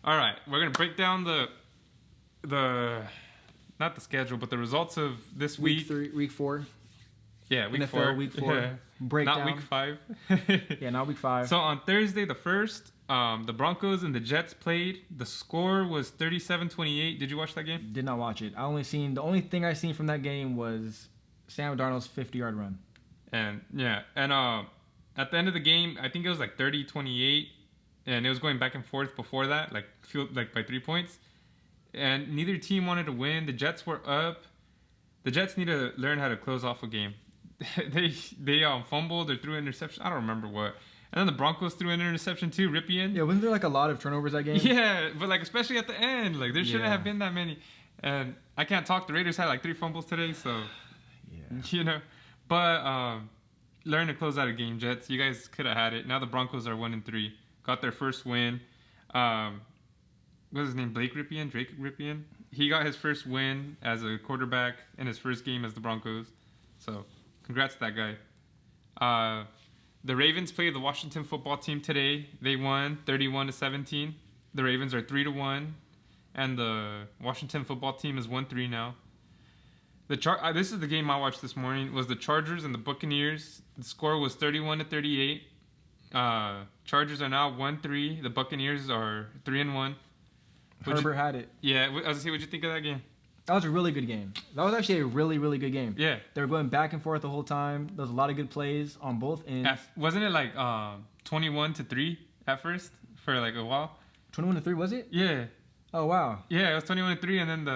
All right, we're gonna break down the not the schedule, but the results of this week. Week 4. Yeah, week NFL 4. week 4. Yeah. Breakdown. Not week 5. Yeah, not week 5. So on Thursday, the 1st, the Broncos and the Jets played. The score was 37-28. Did you watch that game? Did not watch it. The only thing I seen from that game was Sam Darnold's 50-yard run. And at the end of the game, I think it was like 30-28, and it was going back and forth before that, like by 3 points. And neither team wanted to win. The Jets were up. The Jets need to learn how to close off a game. they fumbled or threw an interception. I don't remember what. And then the Broncos threw an interception too. Ripien. Yeah, wasn't there like a lot of turnovers that game? Yeah, but like especially at the end, like there shouldn't have been that many. And I can't talk. The Raiders had like 3 fumbles today, so But learn to close out a game, Jets. You guys could have had it. Now the Broncos are 1-3. Got their first win. What's his name? Drake Ripien. He got his first win as a quarterback in his first game as the Broncos. So, congrats to that guy. The Ravens played the Washington football team today. They won 31-17. The Ravens are 3-1, and the Washington football team is 1-3 now. This is the game I watched this morning. Was the Chargers and the Buccaneers. The score was 31-38. Chargers are now 1-3. The Buccaneers are 3-1. Herbert had it. Yeah, I was gonna say, what'd you think of that game? That was a really good game. That was actually a really, really good game. Yeah. They were going back and forth the whole time. There was a lot of good plays on both ends. Wasn't it like 21-3 at first for like a while? 21-3, was it? Yeah. Oh, wow. Yeah, it was 21-3, and then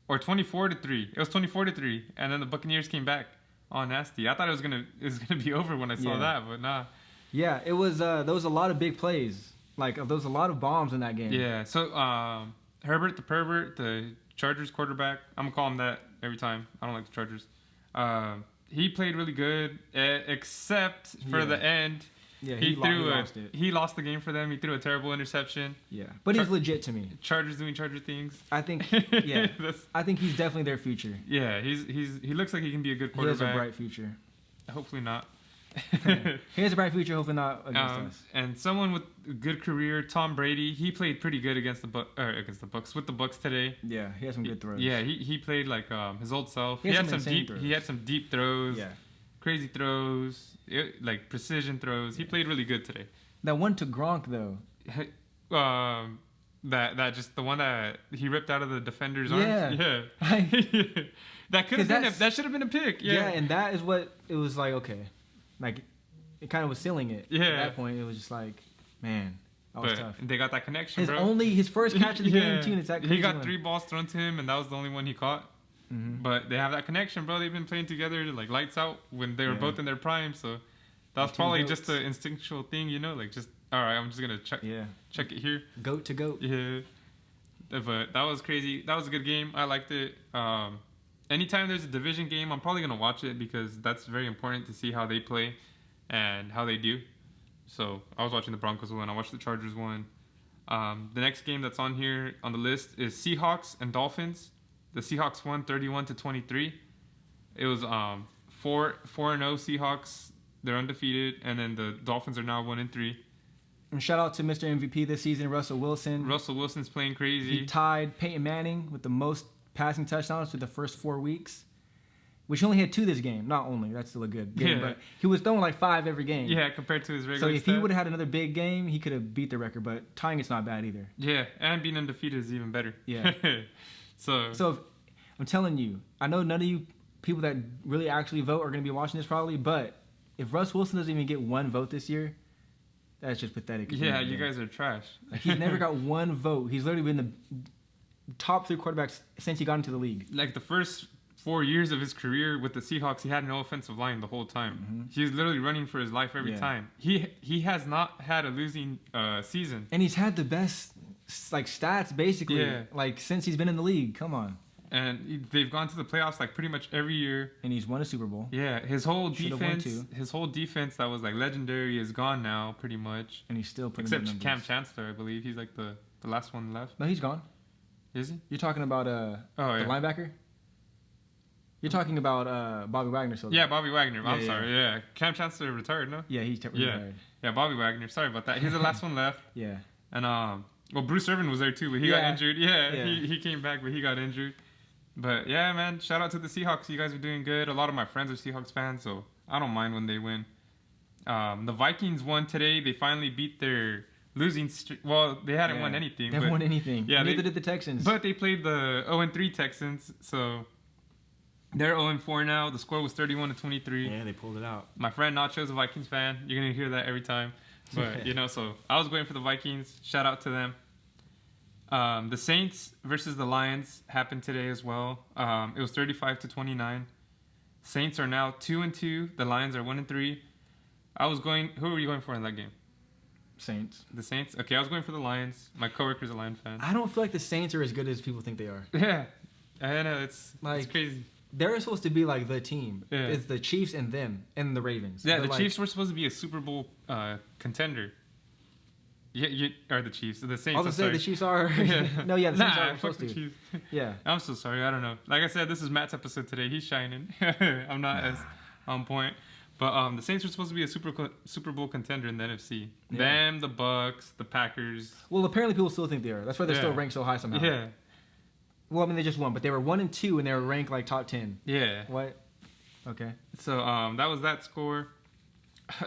or 24-3. It was 24-3, and then the Buccaneers came back all nasty. I thought it was gonna be over when I saw that, but nah. Yeah, it was. There was a lot of big plays. Like there was a lot of bombs in that game. Yeah. So Herbert the pervert, the Chargers quarterback. I'm gonna call him that every time. I don't like the Chargers. He played really good, except for the end. Yeah, he lost the game for them. He threw a terrible interception. Yeah, but he's legit to me. Chargers doing Charger things. I think. Yeah, I think he's definitely their future. Yeah, he looks like he can be a good quarterback. He has a bright future. Hopefully not. He has a bright future. Hopefully not against us. And someone with a good career, Tom Brady. He played pretty good against the Bucs with the Bucs today. Yeah, he had some good throws. Yeah, he played like his old self. He had some deep throws. Yeah. Crazy throws, like precision throws. He played really good today. That one to Gronk though. That just the one that he ripped out of the defender's arms. Yeah. That could have been that should have been a pick. Yeah. Yeah, and that is what it was like. Okay, like it kind of was sealing it. Yeah. At that point, it was just like, man, that was tough. They got that connection. His first catch of the game too. And it's that crazy he got 3 balls thrown to him, and that was the only one he caught. Mm-hmm. But they have that connection, bro. They've been playing together like lights out when they were both in their prime. So that was probably just an instinctual thing, like just all right. I'm just gonna check it here. Goat to goat. Yeah. But that was crazy. That was a good game. I liked it. Anytime there's a division game, I'm probably gonna watch it because that's very important to see how they play and how they do. So I was watching the Broncos one. I watched the Chargers one. The next game that's on here on the list is Seahawks and Dolphins. The Seahawks won 31-23. It was 4-0 Seahawks. They're undefeated, and then the Dolphins are now 1-3. And shout out to Mr. MVP this season, Russell Wilson. Russell Wilson's playing crazy. He tied Peyton Manning with the most passing touchdowns for the first 4 weeks, which he only had 2 this game. Not only, that's still a good game, but he was throwing like 5 every game. Yeah, compared to his regular. So if he would have had another big game, he could have beat the record. But tying it's not bad either. Yeah, and being undefeated is even better. Yeah. So if, I'm telling you, I know none of you people that really actually vote are going to be watching this probably, but if Russ Wilson doesn't even get 1 vote this year, that's just pathetic. Yeah, you guys are trash. Like, he's never got 1 vote. He's literally been the top 3 quarterbacks since he got into the league. Like the first 4 years of his career with the Seahawks, he had no offensive line the whole time. Mm-hmm. He was literally running for his life every time. He has not had a losing season. And he's had the best like stats basically like since he's been in the league. Come on. And they've gone to the playoffs like pretty much every year. And he's won a Super Bowl. Yeah, his whole defense that was like legendary is gone now pretty much. And he's still putting except Cam Chancellor, I believe. He's like the last one left. No, he's gone. Is he? You're talking about the linebacker? You're talking about Bobby Wagner. Yeah, Bobby Wagner. I'm sorry. Yeah. Cam Chancellor retired, no? Yeah, he's retired. Yeah, Bobby Wagner. Sorry about that. He's the last one left. Yeah. And Well, Bruce Irvin was there too, but he got injured. Yeah, Yeah. he came back, but he got injured. But yeah, man, shout out to the Seahawks. You guys are doing good. A lot of my friends are Seahawks fans, so I don't mind when they win. The Vikings won today. They finally beat their losing streak. Well, they hadn't won anything. They haven't won anything. Yeah, neither did the Texans. But they played the 0-3 Texans, so they're 0-4 now. The score was 31-23. Yeah, they pulled it out. My friend Nacho's a Vikings fan. You're gonna hear that every time. But so I was going for the Vikings. Shout out to them. The Saints versus the Lions happened today as well. It was 35-29. Saints are now 2-2. The Lions are 1-3. Who were you going for in that game? Saints. The Saints? Okay, I was going for the Lions. My coworker's a Lion fan. I don't feel like the Saints are as good as people think they are. Yeah. I know, it's crazy. They're supposed to be like the team. Yeah. It's the Chiefs and them and the Ravens. Yeah, But the Chiefs were supposed to be a Super Bowl contender. Yeah, or the Chiefs. The Saints. I was gonna say the Chiefs are. No, yeah, the Saints are supposed to. Chiefs. Yeah. I'm so sorry. I don't know. Like I said, this is Matt's episode today. He's shining. I'm not as on point. But the Saints were supposed to be a Super Bowl contender in the NFC. Yeah. Them, the Bucks, the Packers. Well, apparently people still think they are. That's why they're still ranked so high somehow. Yeah. Well, I mean, they just won, but they were 1-2 and they were ranked like top 10. Yeah. What? Okay. So that was that score.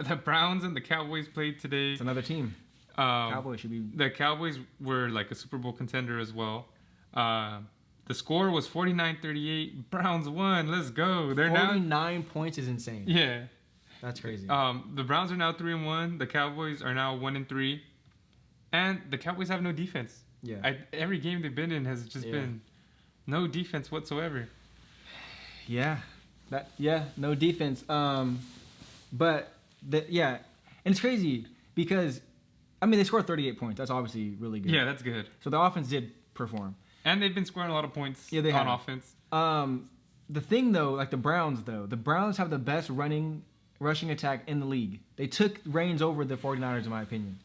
The Browns and the Cowboys played today. It's another team. Cowboys should be. The Cowboys were like a Super Bowl contender as well. The score was 49-38. Browns won. Let's go. They're 49 points is insane. Yeah. That's crazy. The Browns are now 3-1. The Cowboys are now 1-3. And the Cowboys have no defense. Yeah. Every game they've been in has just been no defense whatsoever. Yeah. No defense. But and it's crazy because I mean they scored 38 points. That's obviously really good. Yeah, that's good. So the offense did perform. And they've been scoring a lot of points on offense. The thing though, like the Browns have the best rushing attack in the league. They took reins over the 49ers in my opinion.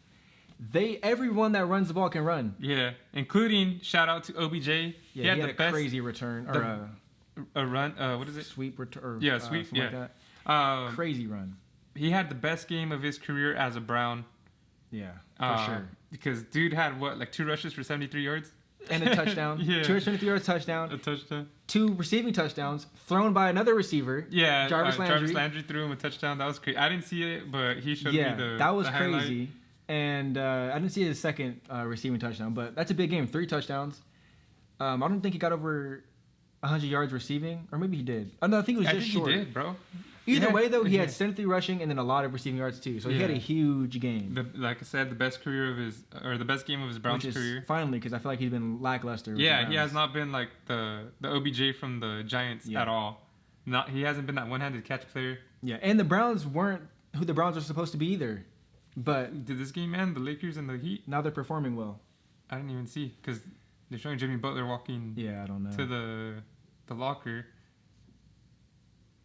Everyone that runs the ball can run. Yeah, including shout out to OBJ. Yeah, he had the best crazy return or a run. What is it? Sweep return. Yeah, sweep. Yeah, like that. Crazy run. He had the best game of his career as a Brown. Yeah, for sure. Because dude had 2 rushes for 73 yards and a touchdown. 273 yards touchdown. A touchdown. 2 receiving touchdowns thrown by another receiver. Yeah, Jarvis Landry. Jarvis Landry threw him a touchdown. That was crazy. I didn't see it, but he showed me that was the crazy. highlight. And I didn't see his second receiving touchdown, but that's a big game. 3 touchdowns. I don't think he got over 100 yards receiving, or maybe he did. No, I think it was just short. He did, bro. Either way, though, he had 73 rushing and then a lot of receiving yards too. So he had a huge game. Like I said, the best the best game of his Browns career. Finally, because I feel like he's been lackluster. Yeah, he has not been like the OBJ from the Giants at all. He hasn't been that one-handed catch player. Yeah, and the Browns weren't who the Browns are supposed to be either. But did this game end? The Lakers and the Heat? Now they're performing well. I didn't even see because they're showing Jimmy Butler walking. Yeah, I don't know. To the locker.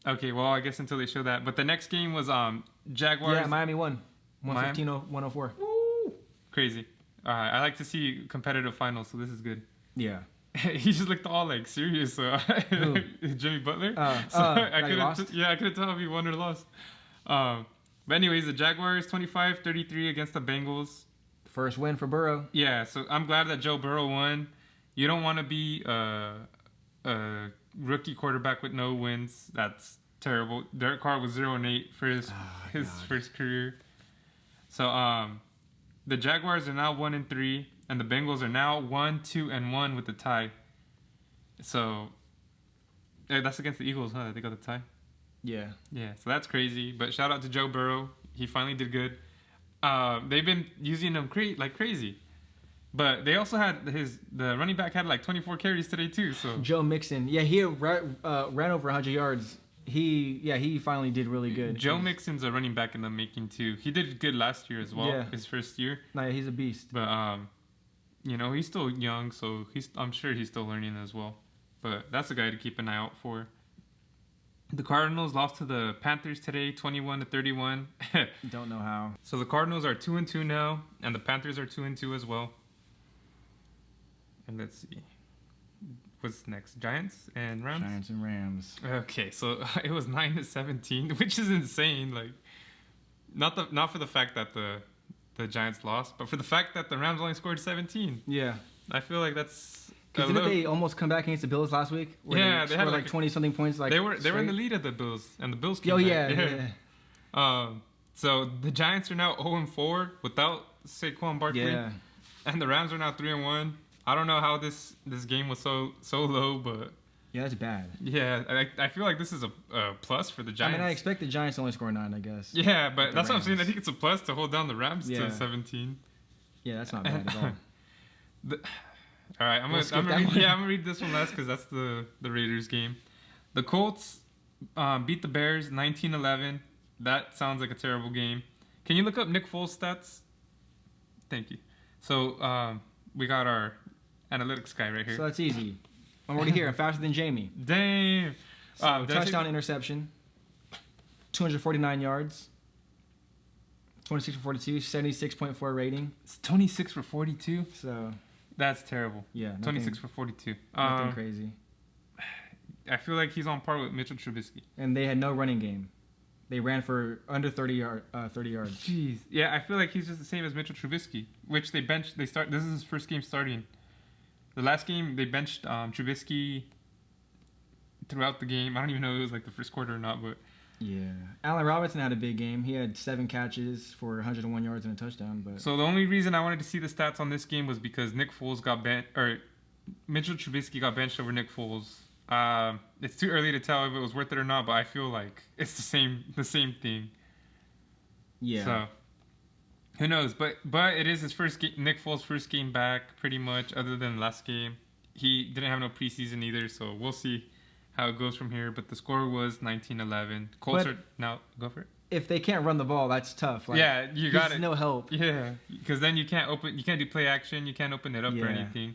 Okay, well I guess until they show that. But the next game was Jaguars. Yeah, Miami won. 115-104. Woo! Crazy. All right, I like to see competitive finals, so this is good. Yeah. He just looked all like serious. So Jimmy Butler. I couldn't tell if he won or lost. But anyways, the Jaguars 25-33 against the Bengals. First win for Burrow. Yeah, so I'm glad that Joe Burrow won. You don't want to be a rookie quarterback with no wins. That's terrible. Derek Carr was 0-8 for his first career. So the Jaguars are now 1-3, and the Bengals are now 1-2-1 with the tie. So that's against the Eagles, huh? They got the tie. Yeah. Yeah, so that's crazy. But shout out to Joe Burrow. He finally did good. They've been using him like crazy. But they also had the running back had like 24 carries today too. So Joe Mixon. Yeah, he ran over 100 yards. He finally did really good. Joe Mixon's a running back in the making too. He did good last year as well, his first year. Nah, he's a beast. But he's still young, so I'm sure he's still learning as well. But that's a guy to keep an eye out for. The Cardinals lost to the Panthers today, 21-31. Don't know how. So the Cardinals are 2-2 now, and the Panthers are 2-2 as well. And let's see, what's next? Giants and Rams. Giants and Rams. Okay, so it was 9-17, which is insane. Like, not for the fact that the Giants lost, but for the fact that the Rams only scored 17. Yeah. I feel like that's. Because didn't they almost come back against the Bills last week? Yeah, they had like 20 something points. Like they were in the lead of the Bills, and the Bills came back. Yeah. So the Giants are now 0-4 without Saquon Barkley, and the Rams are now 3-1. I don't know how this game was so low, but yeah, that's bad. Yeah, I feel like this is a plus for the Giants. I mean, I expect the Giants to only score 9, I guess. Yeah, but that's what I'm saying. I think it's a plus to hold down the Rams to 17. Yeah, that's not bad at all. All right, I'm gonna read this one last because that's the Raiders game. The Colts beat the Bears 19-11. That sounds like a terrible game. Can you look up Nick Foles' stats? Thank you. So we got our analytics guy right here. So that's easy. I'm already here. I'm faster than Jamie. Damn. So, touchdown, interception, 249 yards, 26 for 42, 76.4 rating. It's 26 for 42. So that's terrible. Yeah, nothing, 26 for 42. Nothing crazy. I feel like he's on par with Mitchell Trubisky. And they had no running game. They ran for under 30 yards. Jeez. Yeah, I feel like he's just the same as Mitchell Trubisky, which they benched. This is his first game starting. The last game, they benched Trubisky throughout the game. I don't even know if it was like the first quarter or not, but... Yeah. Allen Robinson had a big game. He had 7 catches for 101 yards and a touchdown. But so the only reason I wanted to see the stats on this game was because Mitchell Trubisky got benched over Nick Foles. It's too early to tell if it was worth it or not, but I feel like it's the same thing. Yeah. So who knows? But it is his first game, Nick Foles' first game back, pretty much. Other than last game, he didn't have no preseason either, so we'll see how it goes from here. But the score was 19-11. Colts are now go for it. If they can't run the ball, that's tough. Like, yeah, you got it. No help. Yeah, because then you can't do play action. You can't open it up or anything.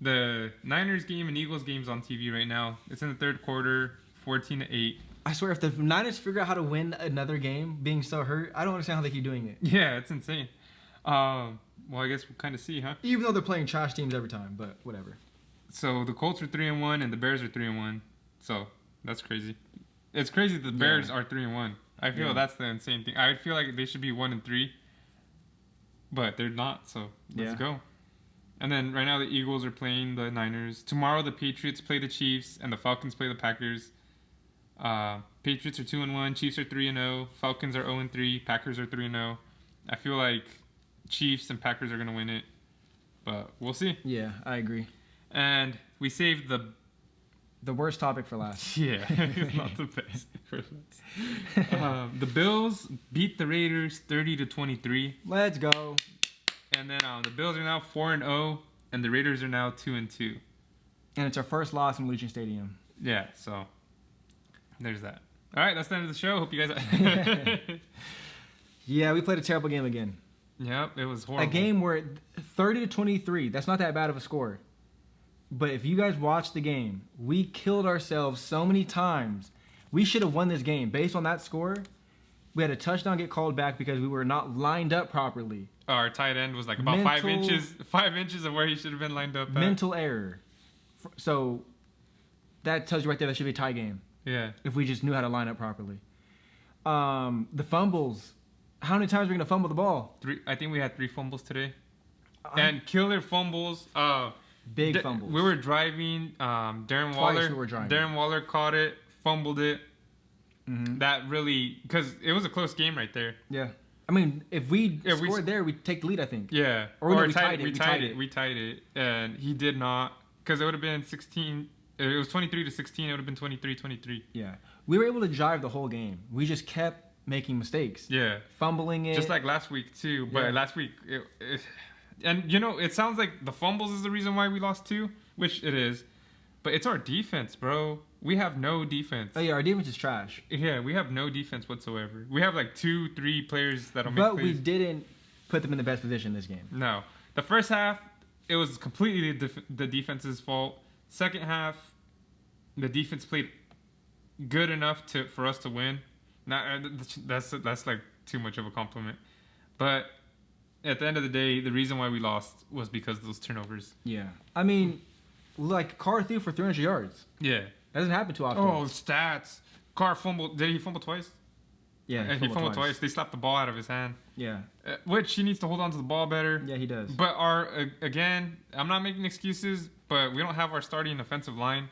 The Niners game and Eagles game's on TV right now. It's in the third quarter, 14-8. I swear, if the Niners figure out how to win another game, being so hurt, I don't understand how they keep doing it. Yeah, it's insane. Well, I guess we'll kind of see, huh? Even though they're playing trash teams every time, but whatever. So the Colts are 3-1 and the Bears are 3-1. So that's crazy. It's crazy that the Bears are 3-1. I feel that's the insane thing. I feel like they should be 1-3, but they're not. So let's go. And then right now the Eagles are playing the Niners. Tomorrow the Patriots play the Chiefs and the Falcons play the Packers. Patriots are 2-1, Chiefs are 3-0, Falcons are 0-3, Packers are 3-0. I feel like Chiefs and Packers are gonna win it, but we'll see. Yeah, I agree. And we saved the worst topic for last. Yeah, it's not the best for last. The Bills beat the Raiders 30-23. Let's go. And then the Bills are now 4-0, and the Raiders are now 2-2. And it's our first loss in Allegiant Stadium. Yeah, so there's that. All right, that's the end of the show. Hope you guys... Yeah, we played a terrible game again. Yep, it was horrible. A game where 30-23, that's not that bad of a score. But if you guys watch the game, we killed ourselves so many times. We should have won this game. Based on that score, we had a touchdown get called back because we were not lined up properly. Our tight end was like about 5 inches of where he should have been lined up at. Mental error. So that tells you right there that should be a tie game. Yeah. If we just knew how to line up properly. The fumbles. How many times are we going to fumble the ball? 3. I think we had 3 fumbles today. And killer fumbles. Big fumbles. We were driving. Darren Waller caught it, fumbled it. Mm-hmm. That really... Because it was a close game right there. Yeah. I mean, if we scored there, we'd take the lead, I think. Yeah. Or we tied it. We tied it. And he did not. Because it would have been 16... It was 23-16. It would have been 23-23. Yeah. We were able to drive the whole game. We just kept making mistakes. Yeah. Fumbling it. Just like last week, too. But last week... And, it sounds like the fumbles is the reason why we lost too, which it is. But it's our defense, bro. We have no defense. Oh, yeah, our defense is trash. Yeah, we have no defense whatsoever. We have like 2-3 players that'll make plays. But we didn't put them in the best position this game. No. The first half, it was completely the defense's fault. Second half, the defense played good enough for us to win. That's like too much of a compliment. But at the end of the day, the reason why we lost was because of those turnovers. Yeah. I mean, like, Carr threw for 300 yards. Yeah. That doesn't happen too often. Oh, stats. Carr fumbled. Did he fumble twice? Yeah, he fumbled twice. They slapped the ball out of his hand. Yeah. Which he needs to hold on to the ball better. Yeah, he does. But again, I'm not making excuses, but we don't have our starting offensive line,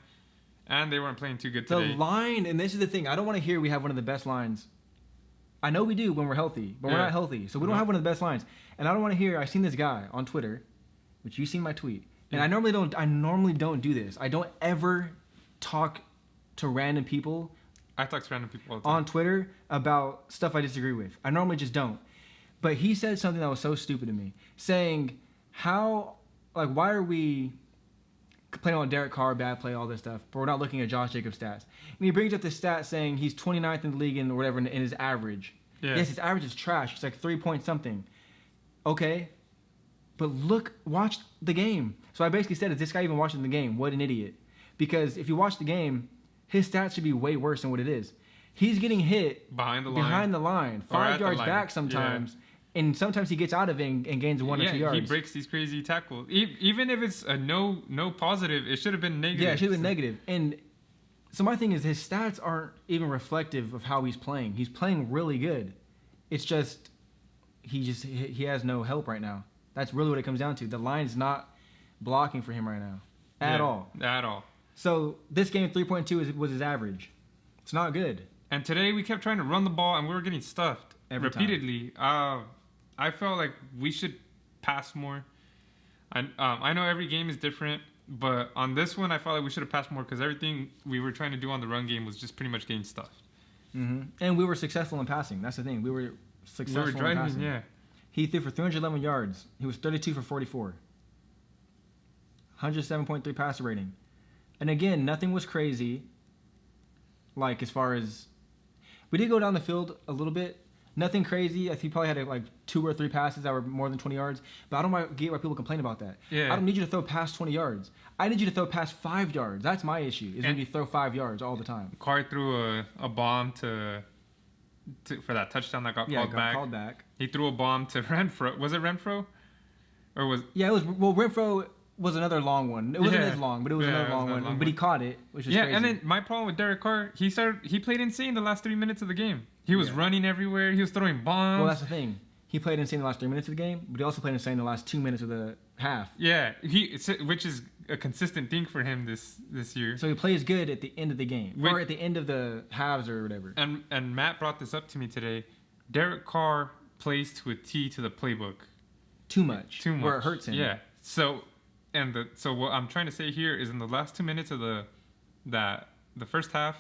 and they weren't playing too good today. The line, and this is the thing, I don't want to hear we have one of the best lines. I know we do when we're healthy, but we're not healthy, so we don't have one of the best lines. And I don't want to hear. I seen this guy on Twitter, which you seen my tweet, and I normally don't do this. I don't ever talk to random people. I talk to random people all the time on Twitter about stuff I disagree with. I normally just don't. But he said something that was so stupid to me, saying why are we complaining on Derek Carr, bad play, all this stuff, but we're not looking at Josh Jacobs' stats. And he brings up this stat saying he's 29th in the league or whatever in his average. Yeah. Yes, his average is trash. It's like 3 point something. Okay, but watch the game. So I basically said, is this guy even watching the game? What an idiot. Because if you watch the game, his stats should be way worse than what it is. He's getting hit behind the line, 5 yards back sometimes. Yeah. And sometimes he gets out of it and gains 1 or 2 yards. He breaks these crazy tackles. Even if it's a no positive, it should have been negative. Yeah, it should have been negative. And so my thing is his stats aren't even reflective of how he's playing. He's playing really good. It's just he has no help right now. That's really what it comes down to. The line's not blocking for him right now at all. At all. So this game 3.2 was his average. It's not good. And today we kept trying to run the ball and we were getting stuffed repeatedly. I felt like we should pass more. I know every game is different, but on this one I felt like we should have passed more because everything we were trying to do on the run game was just pretty much getting stuffed. Mm-hmm. And we were successful in passing. That's the thing. We were successful in passing. Yeah. He threw for 311 yards. He was 32 for 44. 107.3 passer rating. And again, nothing was crazy. Like as far as we did go down the field a little bit. Nothing crazy. I think he probably had like 2 or 3 passes that were more than 20 yards. But I don't get why people complain about that. Yeah. I don't need you to throw past 20 yards. I need you to throw past 5 yards. That's my issue. Is when you throw 5 yards all the time. Carr threw a bomb for that touchdown that got called back. He threw a bomb to Renfro. Was it Renfro? Or was it was Renfro was another long one. It wasn't as long, but it was another long one. But he caught it, which is crazy. And then my problem with Derek Carr, he played insane the last 3 minutes of the game. He was running everywhere. He was throwing bombs. Well, that's the thing. He played insane the last 3 minutes of the game, but he also played insane the last 2 minutes of the half. Yeah, which is a consistent thing for him this year. So he plays good at the end of the game, or at the end of the halves or whatever. And Matt brought this up to me today. Derek Carr plays to a T to the playbook. Too much. Where it hurts him. Yeah. So what I'm trying to say here is in the last 2 minutes of the first half,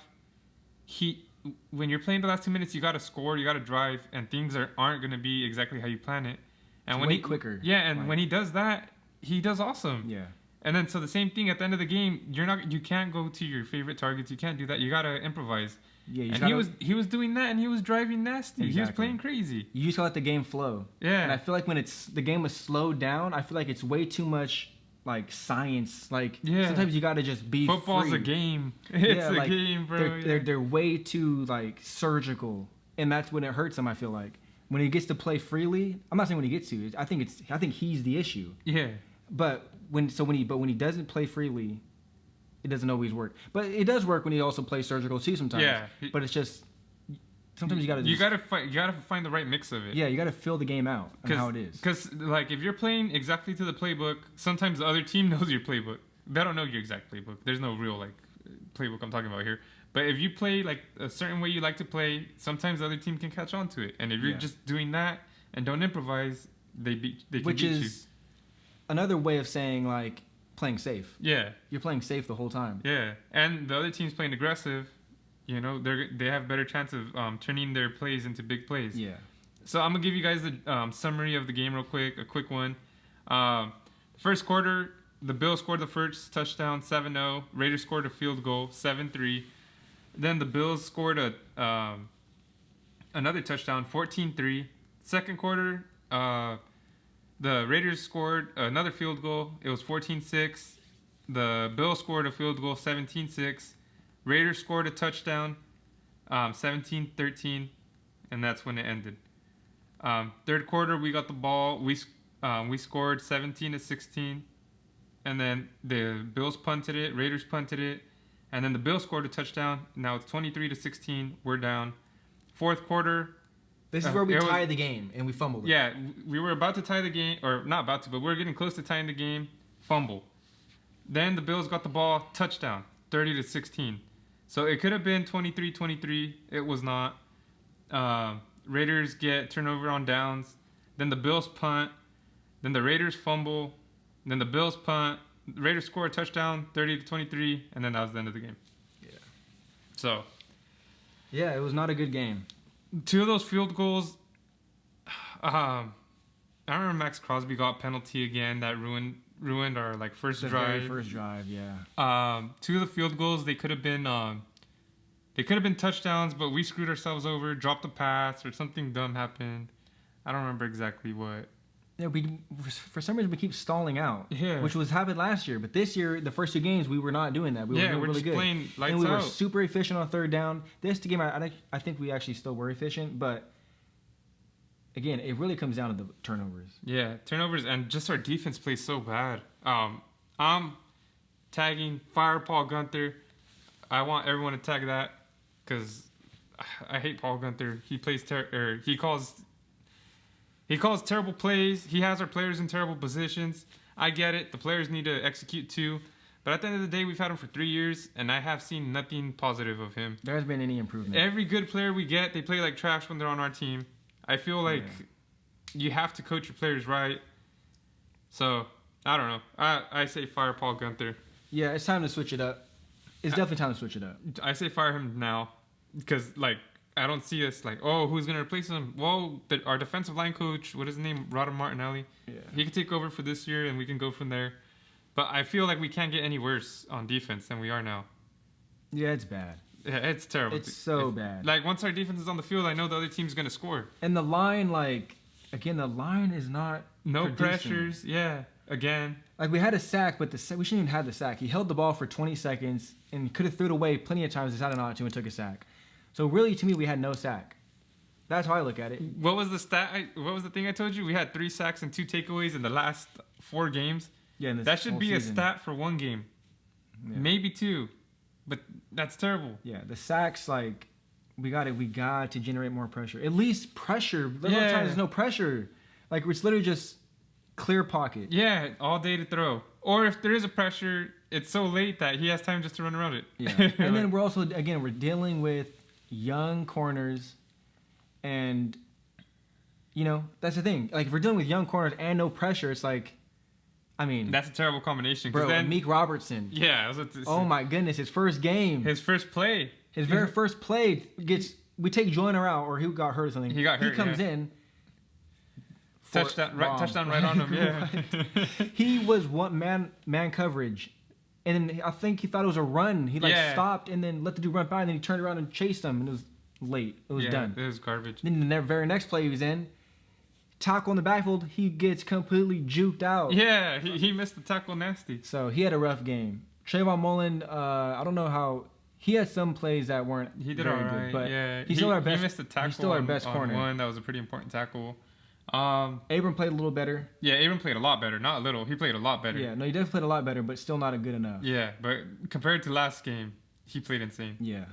when you're playing the last 2 minutes, you got to score, you got to drive, and things aren't going to be exactly how you plan it. And it's way quicker. Yeah, and when he does that, he does awesome. Yeah. And then so the same thing at the end of the game, you can't go to your favorite targets. You can't do that. You got to improvise. Yeah, he was doing that, and he was driving nasty. Exactly. He was playing crazy. You just got to let the game flow. Yeah. And I feel like when the game was slowed down, I feel like it's way too much like science. Like sometimes you got to just be Football's free. A game. It's a game, bro. They're way too like surgical, and that's when it hurts him. I feel like when he gets to play freely. I'm not saying when he gets to. I think he's the issue. Yeah. But when he doesn't play freely, it doesn't always work. But it does work when he also plays surgical too sometimes. Yeah. But it's just sometimes you gotta find the right mix of it. Yeah, you gotta fill the game out on how it is. Because like if you're playing exactly to the playbook, sometimes the other team knows your playbook. They don't know your exact playbook. There's no real like playbook I'm talking about here. But if you play like a certain way you like to play, sometimes the other team can catch on to it. And if you're just doing that and don't improvise, they can beat you. Which is another way of saying like playing safe. Yeah. You're playing safe the whole time. Yeah. And the other team's playing aggressive. You know, they have better chance of turning their plays into big plays. Yeah. So I'm going to give you guys the summary of the game real quick, a quick one. First quarter, the Bills scored the first touchdown, 7-0. Raiders scored a field goal, 7-3. Then the Bills scored another touchdown, 14-3. Second quarter, the Raiders scored another field goal. It was 14-6. The Bills scored a field goal, 17-6. Raiders scored a touchdown, 17-13, and that's when it ended. Third quarter, we got the ball. We scored 17-16, and then the Bills punted it. Raiders punted it, and then the Bills scored a touchdown. Now it's 23-16. We're down. Fourth quarter, This is where we tied the game and we fumbled it. Yeah, we were about to tie the game, or not about to, but we were getting close to tying the game. Fumble. Then the Bills got the ball, touchdown, 30-16. So it could have been 23-23. It was not. Raiders get turnover on downs. Then the Bills punt. Then the Raiders fumble. Then the Bills punt. The Raiders score a touchdown, 30-23, and then that was the end of the game. Yeah. So. Yeah, it was not a good game. 2 of those field goals. I remember Max Crosby got penalty again that ruined our first drive. Very first drive, yeah. 2 of the field goals they could have been touchdowns, but we screwed ourselves over, dropped a pass or something dumb happened. I don't remember exactly what. Yeah, for some reason we keep stalling out. Yeah. Which was happened last year, but this year the first 2 games we were not doing that. We were doing we're really just good. Playing lights and we out. were super efficient on third down. This game I think we actually still were efficient, but again, it really comes down to the turnovers. Yeah, turnovers and just our defense plays so bad. I'm tagging Fire Paul Gunther. I want everyone to tag that because I hate Paul Gunther. He plays he calls terrible plays. He has our players in terrible positions. I get it. The players need to execute too. But at the end of the day, we've had him for 3 years, and I have seen nothing positive of him. There hasn't been any improvement. Every good player we get, they play like trash when they're on our team. I feel like you have to coach your players right. So, I don't know. I say fire Paul Gunther. Yeah, it's time to switch it up. It's definitely time to switch it up. I say fire him now because, I don't see us who's going to replace him? Well, our defensive line coach, what is his name? Rodham Martinelli. Yeah. He can take over for this year, and we can go from there. But I feel like we can't get any worse on defense than we are now. Yeah, it's bad. Yeah, it's terrible. It's so bad. Once our defense is on the field, I know the other team's going to score. And the line, again, the line is not No producing. pressures. Yeah, again. We had a sack, but we shouldn't even have the sack. He held the ball for 20 seconds and could have threw it away plenty of times, decided not to, and took a sack. So really, to me, we had no sack. That's how I look at it. What was the stat? What was the thing I told you? We had 3 sacks and 2 takeaways in the last 4 games. Yeah, that should be season. A stat for 1 game, maybe 2, but that's terrible. Yeah, the sacks, we got to generate more pressure. At least pressure. A lot of times there's no pressure. It's literally just clear pocket. Yeah, all day to throw. Or if there is a pressure, it's so late that he has time just to run around it. Yeah, and then we're also we're dealing with young corners, and that's the thing. If we're dealing with young corners and no pressure, it's that's a terrible combination. Bro, then, Meek Robertson. Yeah. Oh my goodness, his first game. His first play. His very first play we take Joyner out, or he got hurt or something. He got hurt. He comes in. Touchdown right on him. Yeah. He was one man coverage. And then I think he thought it was a run. He stopped and then let the dude run by, and then he turned around and chased him, and it was late. It was done. It was garbage. Then the very next play he was in, tackle in the backfield, he gets completely juked out. Yeah, he missed the tackle nasty. So he had a rough game. Trayvon Mullen, I don't know how he had some plays that weren't he did very all right, good, but yeah. he's still our best. He missed the tackle. He's still our best on corner. One that was a pretty important tackle. Abram played a little better. Yeah, Abram played a lot better. Not a little. He played a lot better. Yeah, no, he definitely played a lot better, but still not good enough. Yeah, but compared to last game, he played insane. Yeah.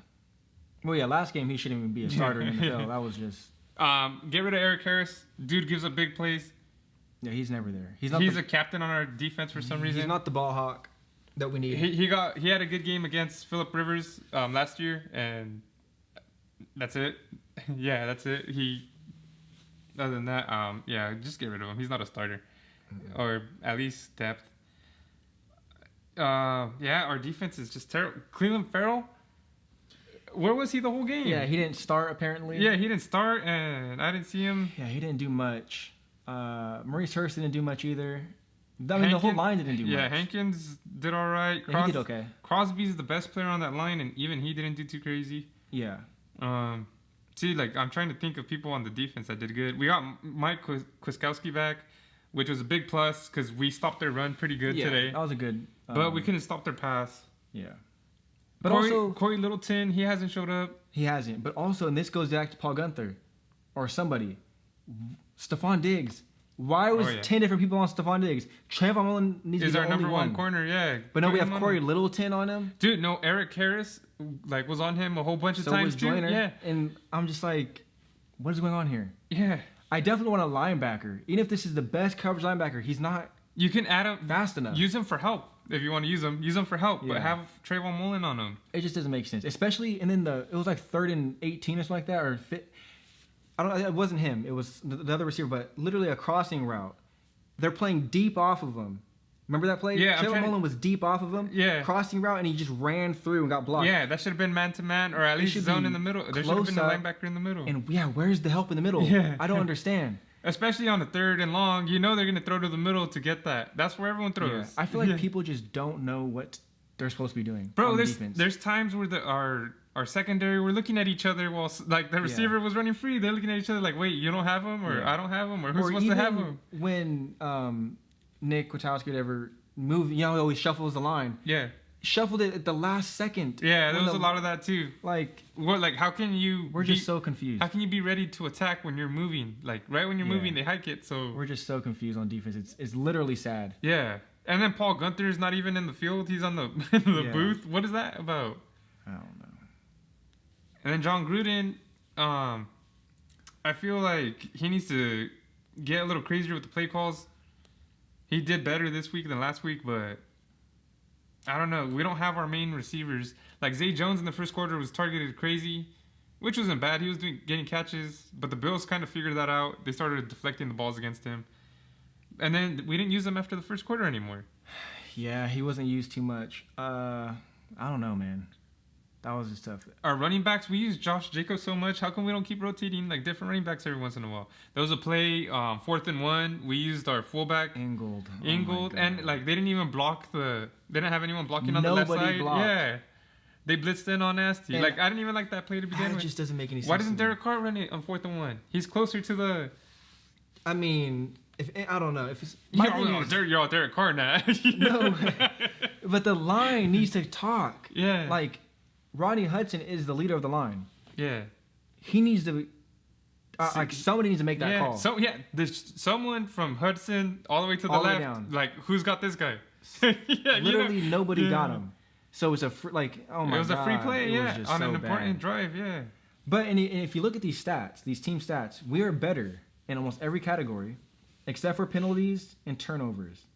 Well, yeah, last game he shouldn't even be a starter in the NFL. That was just. Get rid of Eric Harris. Dude gives up big plays. Yeah, he's never there. He's a captain on our defense for some reason. He's not the ball hawk that we need. He had a good game against Phillip Rivers last year, and that's it. Yeah, that's it. Other than that, just get rid of him. He's not a starter, or at least depth. Our defense is just terrible. Cleveland Farrell, where was he the whole game? Yeah, he didn't start apparently. Yeah, he didn't start, and I didn't see him. Yeah, he didn't do much. Maurice Hurst didn't do much either. The whole line didn't do much. Yeah, Hankins did all right. Yeah, he did okay. Crosby's the best player on that line, and even he didn't do too crazy. Yeah. I'm trying to think of people on the defense that did good. We got Mike Kwiatkowski back, which was a big plus because we stopped their run pretty good today. That was a good. But we couldn't stop their pass. Yeah. But also, Corey Littleton, he hasn't showed up. He hasn't. But also, and this goes back to Paul Gunther, or somebody, Stephon Diggs. Why was 10 different people on Stephon Diggs? Trayvon Mullen needs to be the only number one corner, yeah. But no, we have Corey Littleton on him. Dude, no, Eric Harris was on him a whole bunch of times too. Yeah. And I'm just what is going on here? Yeah. I definitely want a linebacker. Even if this is the best coverage linebacker, he's not You can add him fast enough. Use him for help if you want to use him. Use him for help, but Yeah. have Trayvon Mullen on him. It just doesn't make sense. Especially, and then it was like 3rd and 18 or something like that, or I don't know. It wasn't him. It was the other receiver, but literally a crossing route. They're playing deep off of him. Remember that play? Yeah, Trayvon Mullen was deep off of him. Yeah. Crossing route, and he just ran through and got blocked. Yeah, that should have been man to man, or at least should zone be in the middle. There should have been a close linebacker in the middle. And yeah, where's the help in the middle? Yeah. I don't understand. Especially on the 3rd and long, you know they're gonna throw to the middle to get that. That's where everyone throws. Yeah. I feel like people just don't know what they're supposed to be doing. Bro, on there's defense. times where our secondary we're looking at each other while like the receiver was running free. They're looking at each other like, wait, you don't have him, or Yeah. I don't have him, or who's Or supposed to have even him? when Nick Kwiatkowski would ever move, he always shuffles the line. Yeah, Shuffled it at the last second. yeah, there When was a lot of that too. Like, What, like, how can you? we're just so confused. How can you be ready to attack when you're moving? Like, right when you're Yeah. moving, they hike it. So We're just so confused on defense. It's literally sad. yeah, and then Paul Gunther's not even in the field. He's on the in the Yeah. booth. What is that about? I don't know. And then John Gruden, I feel like he needs to get a little crazier with the play calls. He did better this week than last week, but I don't know. We don't have our main receivers. Like Zay Jones in the first quarter was targeted crazy, which wasn't bad. He was getting catches, but the Bills kind of figured that out. They started deflecting the balls against him. And then we didn't use him after the first quarter anymore. Yeah, he wasn't used too much. I don't know, man. That was just tough. Our running backs, we use Josh Jacobs so much. How come we don't keep rotating like different running backs every once in a while? There was a play, 4th and 1. We used our fullback, Ingold. Oh Ingold, my and God. like they didn't even block they didn't have anyone blocking on the left Nobody side. blocked. Yeah, they blitzed in on Nasty. And Like I didn't even like that play to begin That with. just doesn't make any sense. Why doesn't to me. Derek Carr run it on 4th and 1? He's closer to the. I mean, if I don't know if it's You're all Derek Carr now. No, but the line needs to talk. Yeah. Like, Rodney Hudson is the leader of the line. Yeah. He needs to. Like somebody needs to make that Yeah. call. So yeah, there's someone from Hudson all the way to the All the way left. down. Like who's got this guy? Yeah, Literally nobody Yeah. got him. So it's a oh my god. It was a free play, it was yeah, just on so an important bad. drive, yeah. But and if you look at these stats, these team stats, we are better in almost every category, except for penalties and turnovers.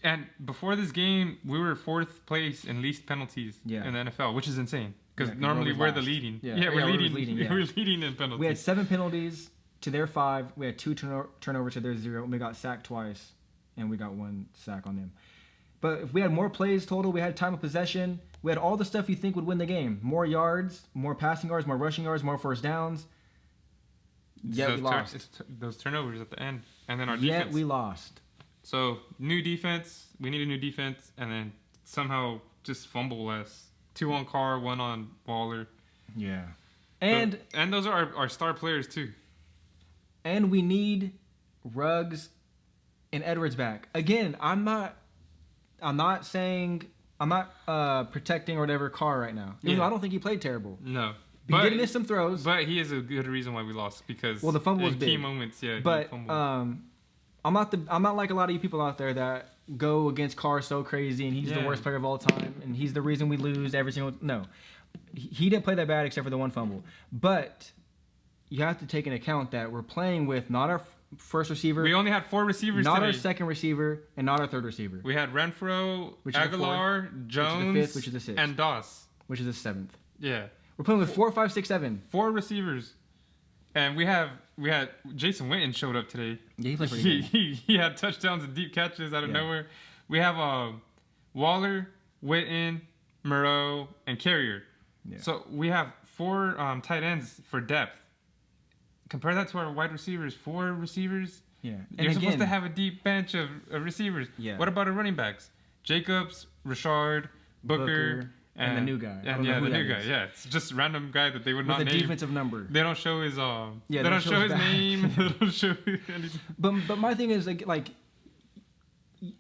And before this game, we were 4th place in least penalties Yeah. in the NFL, which is insane. Because Yeah, 'cause normally we're we're the last. leading. Yeah. Yeah, Yeah, we're we're leading. leading, yeah. We're leading in penalties. We had 7 penalties to their 5. We had 2 turnovers to their 0. We got sacked twice, and we got 1 sack on them. But if we had more plays total, we had time of possession. We had all the stuff you think would win the game: more yards, more passing yards, more rushing yards, more first downs. Yet we lost. Those turnovers at the end, and then our Yet defense. we lost. So new defense. We need a new defense, and then somehow just fumble less. 2 on Carr, 1 on Waller. Yeah. And those are our star players too. And we need Ruggs and Edwards back. Again, I'm not protecting or whatever Carr right now. Even though I don't think he played terrible. No. He did miss some throws. But he is a good reason why we lost because Well, the fumble was in key big. moments, yeah. But he fumbled. I'm not like a lot of you people out there that go against Carr so crazy and he's the Yeah. worst player of all time and he's the reason we lose every single. No, he didn't play that bad except for the 1 fumble. But you have to take into account that we're playing with not our first receiver, we only had 4 receivers not today. our second receiver, and not our third receiver, We had Renfro, Which is the Aguilar, fourth, Jones, which is the sixth. and Doss. which is the 7th. Yeah. We're playing with 4, 5, 6, 7. 4 receivers. And we had Jason Witten showed up today. Yeah, he played pretty good. He had touchdowns and deep catches out of Yeah. nowhere. We have Waller, Witten, Moreau, and Carrier. Yeah. So we have 4 tight ends for depth. Compare that to our wide receivers. 4 receivers. Yeah, You're supposed to have a deep bench of receivers. Yeah. What about our running backs? Jacobs, Richard, Booker, and the new guy. I And don't know yeah, who the that new guy. is. Yeah, it's just a random guy that they would with not a name. defensive number. They don't show his Yeah, they don't show his back. name. They don't show anything. But my thing is like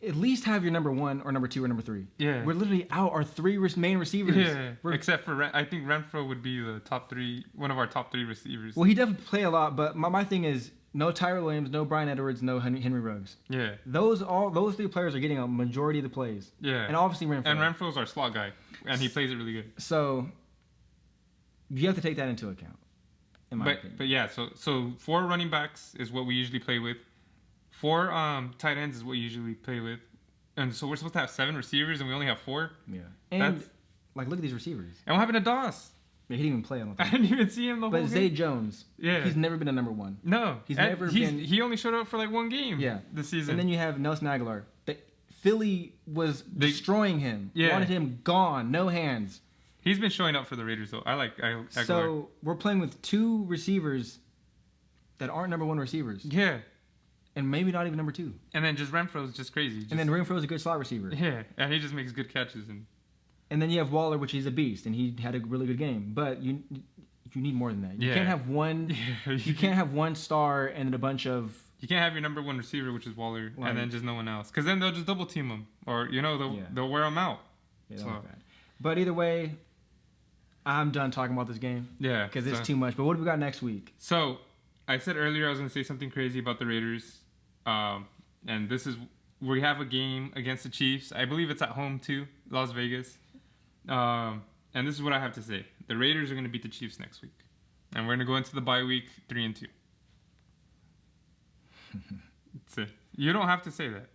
at least have your number 1 or number 2 or number 3. Yeah. We're literally out our 3 main receivers. Yeah. We're- Except for I think Renfro would be the top 3, one of our top 3 receivers. well, he definitely play a lot, but my thing is no Tyler Williams, no Brian Edwards, no Henry Ruggs. Yeah. Those 3 players are getting a majority of the plays. Yeah. And obviously Renfro. And Renfro's our slot guy, and he plays it really good. So you have to take that into account. in my opinion. But yeah, so 4 running backs is what we usually play with. 4 tight ends is what we usually play with. And so we're supposed to have 7 receivers, and we only have 4. Yeah. And, like, look at these receivers. And what happened to Doss? Yeah, he didn't even play, I don't I think. didn't even see him the whole game. But Zay Jones, he's never been a number 1. No. He's never been... He only showed up for, like, 1 game this season. And then you have Nelson Aguilar. Philly was destroying him. Yeah. Wanted him gone, no hands. He's been showing up for the Raiders, though. I like Aguilar. So we're playing with 2 receivers that aren't number 1 receivers. Yeah. And maybe not even number 2. And then just Renfro's just crazy. And then Renfro's a good slot receiver. Yeah, and he just makes good catches. And then you have Waller, which he's a beast, and he had a really good game. But you need more than that. You can't have one. You can't have one star and then a bunch of. You can't have your number 1 receiver, which is Waller, and then just no one else. Because then they'll just double team him, or they'll wear him out. Yeah, so. But either way, I'm done talking about this game. Yeah, because it's too much. But what do we got next week? So I said earlier I was going to say something crazy about the Raiders, and this is we have a game against the Chiefs. I believe it's at home too, Las Vegas. And this is what I have to say: the Raiders are going to beat the Chiefs next week, and we're going to go into the bye week 3-2. That's it. You don't have to say that.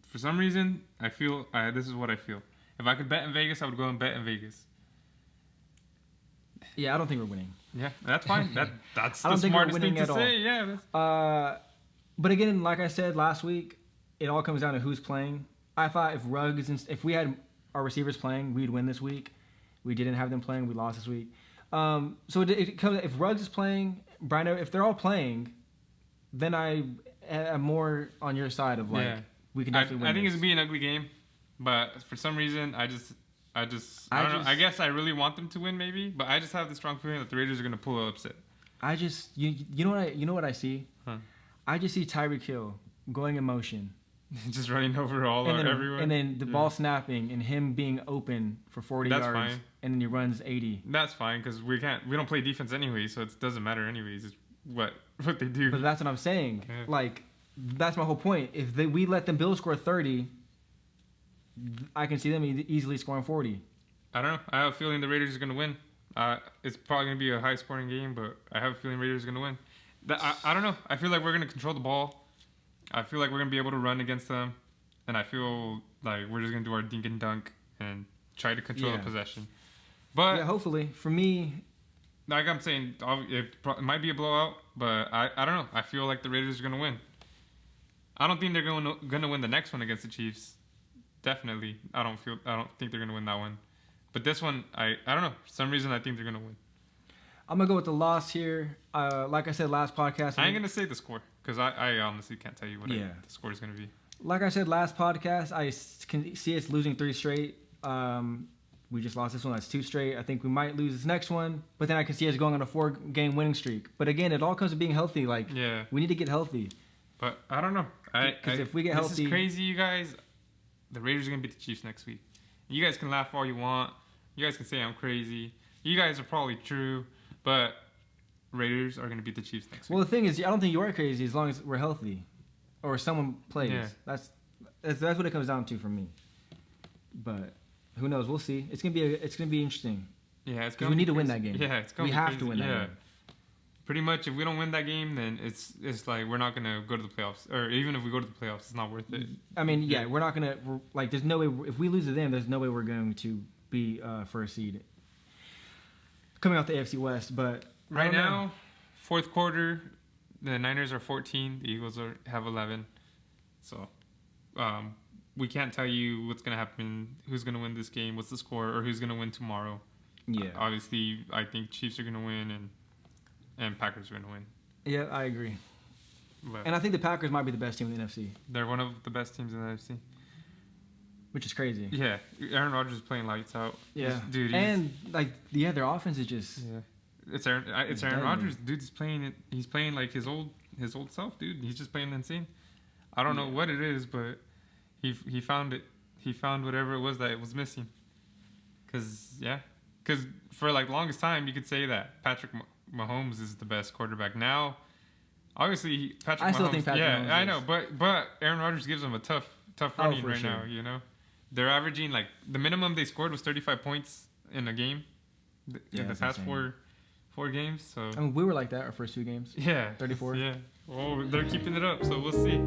For some reason, I feel this is what I feel. If I could bet in Vegas, I would go and bet in Vegas. Yeah, I don't think we're winning. Yeah, that's fine. That's the smartest thing to say. Yeah. But again, like I said last week, it all comes down to who's playing. I thought if we had our receivers playing, we'd win this week. We didn't have them playing. We lost this week. So it comes if Ruggs is playing, Brian, if they're all playing, then I am more on your side of we can definitely win. I think it's gonna be an ugly game, but for some reason I don't know. I guess I really want them to win, maybe, but I just have the strong feeling that the Raiders are gonna pull an upset. You know what I see? Huh. I just see Tyreek Hill going in motion, just running over everywhere, and then the ball snapping and him being open for 40 yards, fine. And then he runs 80. That's fine because we don't play defense anyway, so it doesn't matter anyways. It's what they do. But that's what I'm saying. Yeah. Like that's my whole point. If we let them Bills score 30, I can see them easily scoring 40. I don't know. I have a feeling the Raiders are going to win. It's probably going to be a high-scoring game, but I have a feeling Raiders are going to win. I don't know. I feel like we're going to control the ball. I feel like we're going to be able to run against them. And I feel like we're just going to do our dink and dunk and try to control the possession. But yeah, hopefully. For me... Like I'm saying, it might be a blowout, but I don't know. I feel like the Raiders are going to win. I don't think they're going to win the next one against the Chiefs. Definitely. I don't think they're going to win that one. But this one, I don't know. For some reason, I think they're going to win. I'm going to go with the loss here. Like I said last podcast. I ain't going to say the score because I honestly can't tell you what the score is going to be. Like I said last podcast, I can see us losing 3 straight. We just lost this one. That's 2 straight. I think we might lose this next one. But then I can see us going on a 4-game winning streak. But again, it all comes to being healthy. Like, we need to get healthy. But I don't know. Because if we get healthy... This is crazy, you guys. The Raiders are going to beat the Chiefs next week. You guys can laugh all you want. You guys can say I'm crazy. You guys are probably true. But Raiders are going to beat the Chiefs next week. Well, the thing is, I don't think you are crazy as long as we're healthy. Or someone plays. Yeah. That's what it comes down to for me. But... who knows? We'll see. It's gonna be interesting. Yeah, it's gonna. We need to win that game. Yeah, it's gonna. We have to win that game. Pretty much, if we don't win that game, then it's like we're not gonna go to the playoffs. Or even if we go to the playoffs, it's not worth it. I mean, we're not gonna. There's no way. If we lose to them, there's no way we're going to be first seed. Coming out the AFC West, but right now, fourth quarter, the Niners are 14. The Eagles have 11. So, we can't tell you what's going to happen, who's going to win this game, what's the score, or who's going to win tomorrow. Yeah. Obviously, I think Chiefs are going to win and Packers are going to win. Yeah, I agree. And I think the Packers might be the best team in the NFC. They're one of the best teams in the NFC. Which is crazy. Yeah. Aaron Rodgers is playing lights out. Yeah. Dude, and, their offense is just... Yeah. It's Aaron Rodgers. Dude, he's playing like his old self, dude. He's just playing insane. I don't know what it is, but... He found it. He found whatever it was that it was missing. Because for longest time you could say that Patrick Mahomes is the best quarterback. Now, obviously Patrick Mahomes. I still think Patrick Mahomes. Yeah, I know, but Aaron Rodgers gives them a tough running right now. You know, they're averaging the minimum they scored was 35 points in a game in the past 4 4 games. So I mean, we were like that our first 2 games. yeah, 34. Yeah. Well, they're keeping it up, so we'll see.